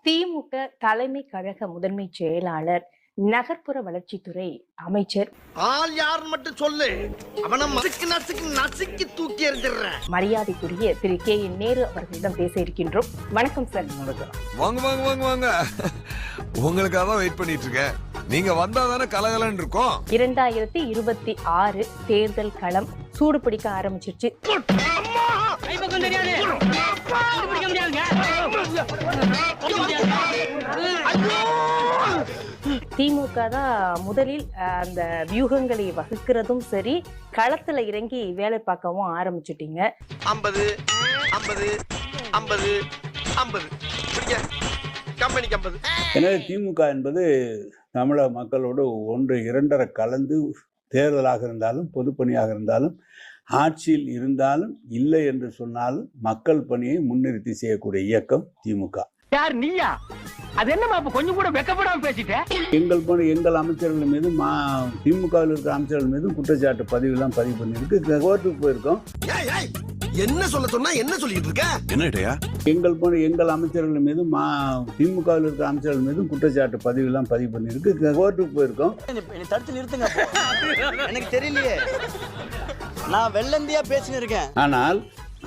திமுக தலைமை கழக முதன்மை செயலாளர், நகர்ப்புற வளர்ச்சித்துறை அமைச்சர், ஆள் யார் மட்டும் சொல்லு, அவனை நசுக்கு நசுக்கு நசுக்கி தூக்கி எறிஞ்சிடுறேன். மரியாதைக்குரிய திரு கே.என். நேரு அவர்களிடம் பேச இருக்கின்றோம். வணக்கம் சார். வாங்க வாங்க வாங்க வாங்க, உங்களுக்காக தான் வெயிட் பண்ணிட்டு இருக்கேன். நீங்க வந்தா தானே கலகலன்னு இருக்கும். 2026 தேர்தல் களம் சூடு பிடிக்க ஆரம்பிச்சிருச்சு. திமுக தான் முதலில் அந்த வியூகங்களை வகுக்கிறதும் சரி, களத்துல இறங்கி வேலை பார்க்கவும் ஆரம்பிச்சுட்டீங்க. 50 50 50 50 கம்பெனிக்கு 50. எனவே திமுக என்பது தமிழக மக்களோடு ஒன்று இரண்டரை கலந்து தேர்தலாக இருந்தாலும் பொதுப்பணியாக இருந்தாலும் ஆட்சியில் இருந்தாலும் இல்லை என்று சொன்னாலும் மக்கள் பணியை முன்னிறுத்தி செய்யக்கூடிய இயக்கம் திமுக. யார் நீயா? அது என்னமா கொஞ்சம் கூட வெக்கப்படாம பேசிட்ட? எங்கள் அமைச்சர்கள் மீது திமுகவில் இருக்கிற அமைச்சர்கள் மீது குற்றச்சாட்டு பதிவுலாம் பதிவு பண்ணிருக்கு. கோர்ட்டுக்கு போயிருக்கோம். என்ன சொல்ல சொன்னா என்ன சொல்லிட்டு இருக்க? என்னடையா? எங்கள் அமைச்சர்கள் மீது திமுகவில் இருக்கிற அமைச்சர்கள் மீது குற்றச்சாட்டு பதிவுலாம் பதிவு பண்ணிருக்கு. கோர்ட்டுக்கு போயிருக்கோம். தடுத்து நிறுத்துங்க. எனக்கு தெரியலையே, நான் வெள்ளந்தியா பேசினு இருக்கேன். ஆனால்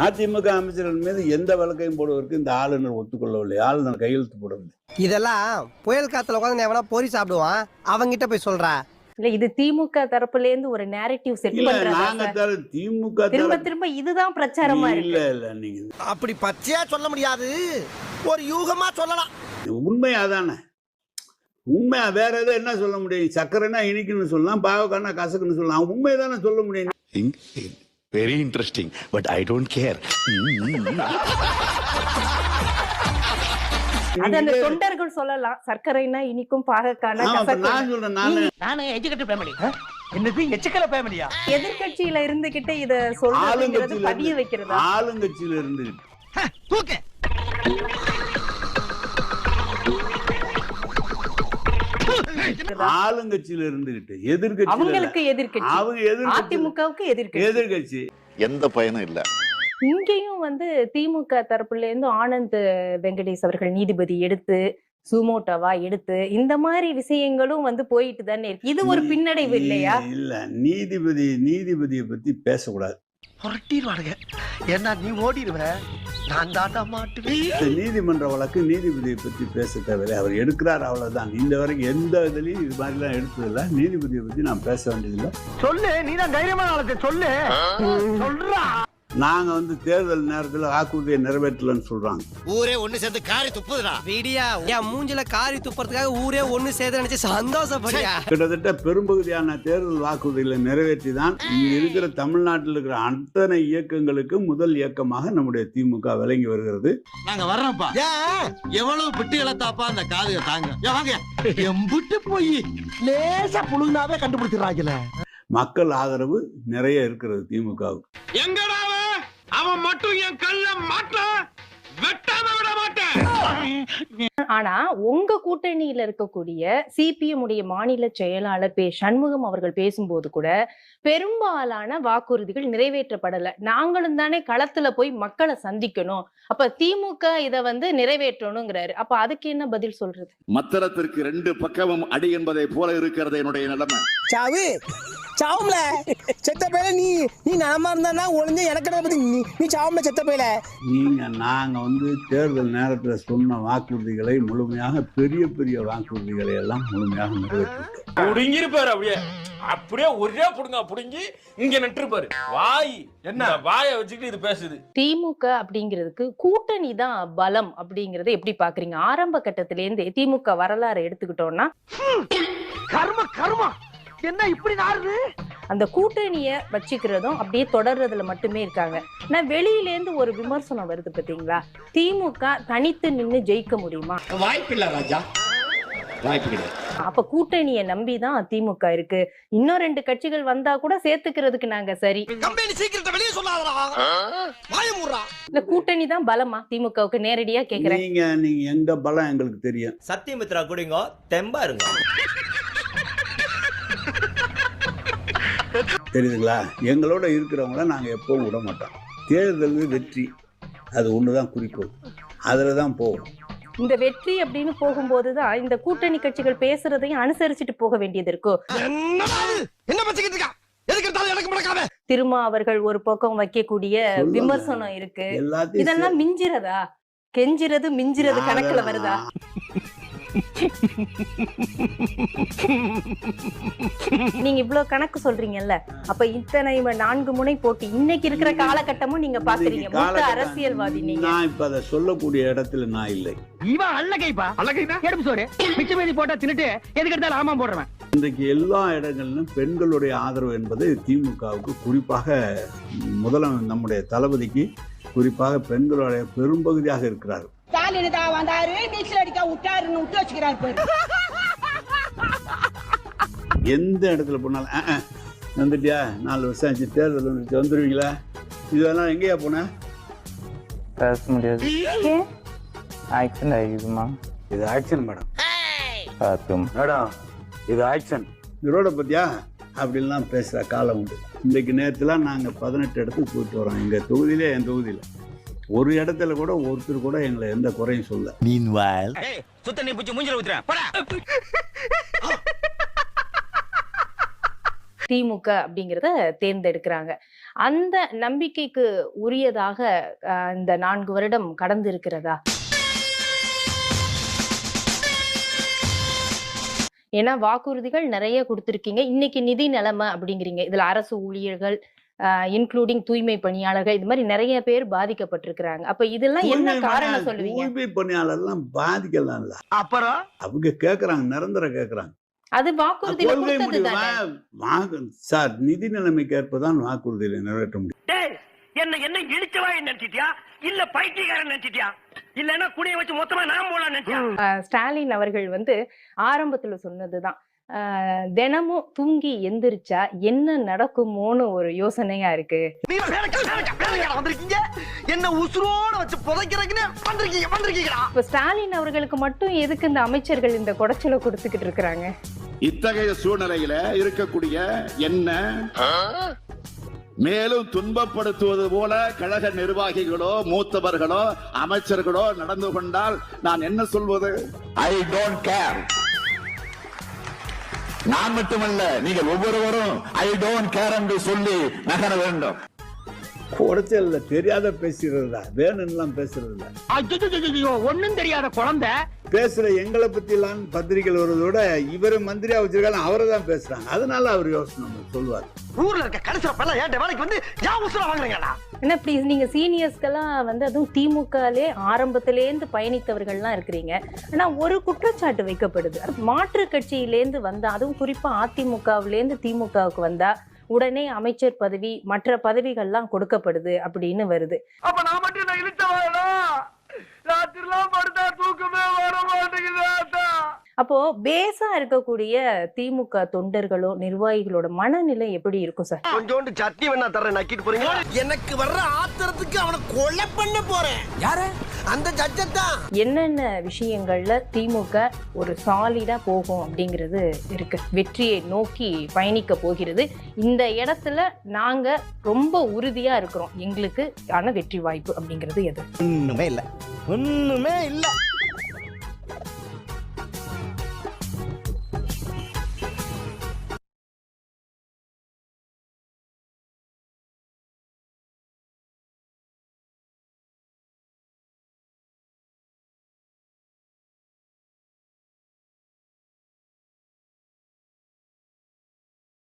அதிமுக அமைச்சர்கள் மீது எந்த வழக்கையும் போடுவதற்கு இந்த ஆளுநர் ஒத்துக்கொள்ளவில்லை. ஆளுநர் கையெழுத்து போடவில்லை. இதெல்லாம் புயல் காத்துல உட்காந்து எவனா பொறி சாப்பிடுவான், அவங்கிட்ட போய் சொல்றா. இல்ல, இது திமுக தரப்புல இருந்து ஒரு நேரேட்டிவ் செட் பண்றாங்க. திமுக திரும்ப இதுதான் பிரச்சாரமா இருக்கு. இல்ல இல்ல, நீங்க அப்படி பச்சையா சொல்ல முடியாது, ஒரு யூகமா சொல்லலாம். உண்மையாதானே? உண்மையா வேற எதுவும் என்ன சொல்ல முடியும்? சக்கரைனா இனிக்குன்னு சொல்லலாம், பாவக்கானா கசக்குன்னு சொல்லலாம். உண்மைதானே சொல்ல முடியும். Very interesting, but I don't care. அது அந்த தொண்டர்கள் சொல்லலாம், சர்க்கரைனா இனிக்கும், பாகக்கானா கசக்கும். நான் சொல்றேன், நானு எஜுகேட்டட் ஃபேமிலி. என்னது எச்சக்கல ஃபேமிலியா? எதிர்க்கட்சியில இருந்துகிட்டு இத சொல்றது பதிய வைக்கிறதா? ஆளுங்கட்சியில இருந்து தூக்கு. ஆளுங்கட்சியில இருந்துகிட்டு எதிர்க்கட்சி, அவங்களுக்கு எதிர்க்கட்சி, அவங்க அதிமுகவுக்கு எதிர்க்கட்சி. எந்த பயனும் இல்ல. இங்கேயும் திமுக தரப்புல இருந்து ஆனந்த் வெங்கடேஷ் அவர்கள் நீதிபதி எடுத்து சுமோட்டோவா எடுத்து இந்த மாதிரி விஷயங்களும் போயிட்டு தானே இருக்கு. இது ஒரு பின்னடைவு இல்லையா? இல்ல, நீதிபதியை பத்தி பேசக்கூடாது. புரட்டிடுவானுங்க. ஏன்னா நீ ஓடிடுவ, நான் தாண்டா மாட்டுவேன். நீதிமன்ற வழக்கு நீதிபதியை பத்தி பேச தேவையில்லை. அவர் எடுக்கிறார், அவ்வளவுதான். இந்த வரைக்கும் எந்த இதுலயும் இது மாதிரிலாம் எடுத்ததில்ல. நீதிபதியை பத்தி நான் பேச வேண்டியதில்லை. சொல்லு, நீ தான் தைரியமான ஆளு, சொல்லு. சொல்றா. நாங்க தேர்தல் நேரத்துல வாக்குறுதியை நிறைவேற்றலன்னு சொல்றாங்க. ஊரே ஒண்ணு சேர்ந்து காரி துப்புதுடா. வீடியா என் மூஞ்சில காரி துப்புறதுக்காக ஊரே ஒண்ணு சேர்த்து நினைச்சு சந்தோஷப்படியா. கிட்டத்தட்ட பெரும்பகுதியான தேர்தல் வாக்குறுதிகளை நிறைவேற்றி தான் இங்க இருக்கிற தமிழ்நாட்டில் இருக்கிற அத்தனை இயக்கங்களுக்கு முதல் இயக்கமாக நம்முடைய திமுக விளங்கி வருகிறது. நாங்க வர்றோம்ப்பா. எவ்வளவு பிட்டு இழத்தாப்பா அந்த காதுக தாங்க. வாங்க, எம்பிட்டு போய் லேசா புழுந்தாவே கண்டுபிடிச்சிடறாங்கல. மக்கள் ஆதரவு நிறைய இருக்கிறது திமுகவுக்கு. எங்கடா அவன் மட்டும் என் கல்ல மாட்ட வெட்டாம விட மாட்டேன். ஆனா உங்க கூட்டணியில இருக்கக்கூடிய சிபிஎம் உடைய மாநில செயலாளர் சண்முகம் அவர்கள் பேசும்போது கூட பெரும்பாலான வாக்குறுதிகள் நிறைவேற்றப்படல. நாங்களும் தானே களத்துல போய் மக்களை சந்திக்கணும், அப்ப திமுக இத நிறைவேற்றணுங்கிறாரு. அப்ப அதுக்கு என்ன பதில் சொல்றது? மத்திரத்திற்கு 2 பக்கமும் அடி என்பதை போல இருக்கிறது என்னுடைய நிலைமை. சாவு சாவும்ல செத்த பேல நீ நலமா இருந்தா ஒளிஞ்ச எனக்கு பத்தி நீ சாவும்ல செத்த பேல. நாங்க தேர்தல் நேரத்துல சொன்ன வாக்குறுதிகளை முழுமையாக பெரிய வாக்குறுதிகளை எல்லாம் முழுமையாக நிறைவேற்றிருக்கோம். புடுங்கிருப்பாரு. அப்படியே ஒரே புடுங்க புடுங்கி இங்க நின்றுப்பாரு. வாய் என்ன வாயை வச்சுக்கிட்டு இது பேசுது. திமுக அப்படிங்கிறதுக்கு கூட்டணி தான் பலம் அப்படிங்கறத எப்படி பாக்குறீங்க? ஆரம்ப கட்டத்தில இருந்து திமுக வரலாறு எடுத்துக்கிட்டோம்னா கர்ம என்ன இப்படி நாருது? அந்த கூட்டணிய வச்சுக்கிறதும் அப்படியே தொடர்றதுல மட்டுமே இருக்காங்க. நான் வெளியில இருந்து ஒரு விமர்சனம் வருது பாத்தீங்களா, திமுக தனித்து நின்னு ஜெயிக்க முடியுமா? வாய்ப்பில்லை ராஜா, வாய்ப்பில்லை. அப்ப கூட்டணியை நம்பிதான் திமுக இருக்கு. இன்னும் 2 கட்சிகள் வந்தா கூட சேர்த்துக்கிறதுக்கு நாங்க சரி. கம்பெனி சீக்கிரத்தை வெளியே சொல்லாதடா, வாயை மூடுடா. இல்ல, கூட்டணி தான் பலமா திமுகவுக்கு? நேரடியா கேக்குறேன். நீங்க எங்க பலம் எங்களுக்கு தெரியும். சத்தியமித்ரா குடிங்க, தெம்பா இருங்க. தெரியுதுங்களா? எங்களோட இருக்கிறவங்கள நாங்க எப்பவும் விட மாட்டோம். தேர்தல் வெற்றி அது ஒண்ணுதான் குறிக்கோள். அதுல தான் போவோம். இந்த வெற்றி அப்படின்னு போகும்போதுதான் இந்த கூட்டணி கட்சிகள் பேசுறதையும் அனுசரிச்சுட்டு போக வேண்டியது இருக்கும். என்ன பச்சிக்கிட்டு இருக்கா? எதுக்கு எடுத்தாலும் எனக்கு முடக்காம. திருமா அவர்கள் ஒரு பக்கம் வைக்கக்கூடிய விமர்சனம் இருக்கு. எல்லாத்தையும் இதெல்லாம் மிஞ்சிறதா? கெஞ்சிறது மிஞ்சிறது கணக்குல வருதா? நீங்க இவ்வளவு கணக்கு சொல்றீங்கல்ல, அப்ப இத்தனை 4 முனை போட்டு இன்னைக்கு இருக்கிற காலகட்டமும் நீங்க பாக்குறீங்க. மூத்த அரசியல்வாதி நீங்க. நான் இப்ப அதை சொல்லக்கூடிய இடத்துல நான் இல்லை. இவன் அல்லகைப்பா, அல்லகைனா எடுப்பு சோறு மிச்ச மீதி போட்டா தின்னுட்டு எதுக்கு எடுத்தாலும் ஆமா போடுறவன். இன்றைக்கு எல்லா இடங்களிலும் பெண்களுடைய ஆதரவு என்பது திமுகவுக்கு, குறிப்பாக நம்முடைய தளபதிக்கு குறிப்பாக பெண்களுடைய பெரும்பகுதியாக இருக்கிறார்கள். ஸ்டாலின் தான் வந்தாரு, நீச்சல் அடிக்க விட்டாருன்னு விட்டு வச்சுக்கிறாரு பாரு. எந்த இடத்துல போனாலும் வந்துட்டியா 4 வருஷம் ஆச்சு, தேர்தல் வந்துருச்சு, வந்துருவீங்களா? இதெல்லாம் எங்கேயா போன? பேச முடியாது. ஆக்சிடென்ட் ஆகிக்குதுமா. இது ஆக்ஷன் மேடம். பார்த்தும் மேடம் இது ஆக்ஷன். இந்த ரோட பத்தியா அப்படின்லாம் பேசுகிற காலம் உண்டு. இன்றைக்கு நேரத்தில் நாங்கள் 18 இடத்துக்கு போயிட்டு வரோம். எங்கள் தொகுதியிலே, என் தொகுதியில் ஒரு இடத்துல கூட ஒருத்தர் கூட எங்களை எந்த குறையும் சொல்ல. சுத்த நீ பூச்சி மூஞ்சில ஊத்துறேன். திமுக அப்படிங்கறத தேர்ந்தெடுக்கிறாங்க. அந்த நம்பிக்கைக்கு உரியதாக இந்த 4 வருடம் கடந்து இருக்கிறதா? ஏன்னா வாக்குறுதிகள் நிறைய கொடுத்திருக்கீங்க. இன்னைக்கு நிதி நிலைமை அப்படிங்கிறீங்க. இதுல அரசு ஊழியர்கள் இன்க்ளூடிங் தூய்மை பணியாளர்கள் இது மாதிரி நிறைய பேர் பாதிக்கப்பட்டிருக்கிறாங்க. அப்ப இதெல்லாம் என்ன காரணம் சொல்லுவீங்க? தூய்மை பணியாளர்லாம் பாதிக்கலாம் இல்ல, அப்புறம் அவங்க கேட்கறாங்க, நிரந்தரம் கேட்கறாங்க. அது வாக்குறுதியில கொடுத்தது தானே சார். நிதி நிலைமைக்கு ஏற்பதான் வாக்குறுதியில நிறைவேற்ற முடியும். என்ன இழிச்சவா நினைச்சிட்டியா இல்ல பைத்தியக்காரன் நினைச்சிட்டியா இல்லன்னா குடிய வச்சு மொத்தமா நான் போலாம் நினைச்சியா? ஸ்டாலின் அவர்கள் ஆரம்பத்துல சொன்னதுதான், தினமும் தூங்கி எந்திரிச்சா என்ன நடக்குமோன்னு ஒரு யோசனையா இருக்கு. வந்திருக்கீங்க என்ன உசுரோட வச்சு புதைக்கிறீங்கன்னு வந்திருக்கீங்களா? இப்ப ஸ்டாலின் அவர்களுக்கு மட்டும் எதுக்கு இந்த அமைச்சர்கள் இந்த குடைச்சலை கொடுத்துக்கிட்டு இருக்கிறாங்க? இத்தகைய சூழ்நிலையில இருக்கக்கூடிய என்ன மேலும் துன்பப்படுத்துவது போல கழக நிர்வாகிகளோ மூத்தவர்களோ அமைச்சர்களோ நடந்து கொண்டால் நான் என்ன சொல்வது? I don't care. நான் மட்டுமல்ல, நீங்கள் ஒவ்வொருவரும் ஐ டோன்ட் கேர் என்று சொல்லி நகர வேண்டும். குடைச்சல்ல தெரியாத பேசுறதா, வேணும்லாம் பேசுறதில்ல. ஒண்ணும் தெரியாத குழந்தை பேசுற எங்களை பத்தி எல்லாம் பத்திரிகைகள் வருவதோட இவரு மந்திரியா வச்சிருக்காங்க, அவரை தான் பேசுறாங்க. அதனால அவர் யோசனை சொல்லுவார். ஊர்ல இருக்க கடைசில ஏன் வேலைக்கு வந்து யா உசுரா வாங்குறீங்களா? என்ன ப்ளீஸ், நீங்க சீனியர்ஸ்க்கெல்லாம் அதுவும் திமுகலே ஆரம்பத்திலேருந்து பயணித்தவர்கள்லாம் இருக்கிறீங்க. ஆனா ஒரு குற்றச்சாட்டு வைக்கப்படுது, மாற்று கட்சியிலேருந்து வந்தா, அதுவும் குறிப்பா அதிமுகவிலேருந்து திமுகவுக்கு வந்தா உடனே அமைச்சர் பதவி மற்ற பதவிகள்லாம் கொடுக்கப்படுது அப்படின்னு வருது. அப்ப நான் மட்டும் நான் இழுத்தவாடா ராத்திரிலாம் படுத்தா தூக்கமே வர மாட்டேங்குது. அப்போ பேஸா இருக்கக்கூடிய திமுக தொண்டர்களோ நிர்வாகிகளோட மனநிலை எப்படி இருக்கும் சார்? கொஞ்சோண்டு சட்னி வேணா தரேன், நக்கிட்டு போறீங்க. எனக்கு வர்ற ஆத்திரத்துக்கு அவனை கொலை பண்ண போறேன். யாரு? அந்த ஜட்ஜத்தான். என்னென்ன விஷயங்கள்ல திமுக ஒரு சாலிடா போகும் அப்படிங்கிறது இருக்கு, வெற்றியை நோக்கி பயணிக்க போகிறது. இந்த இடத்துல நாங்க ரொம்ப உறுதியா இருக்கிறோம், எங்களுக்கு ஆன வெற்றி வாய்ப்பு அப்படிங்கிறது எது? ஒண்ணுமே இல்ல.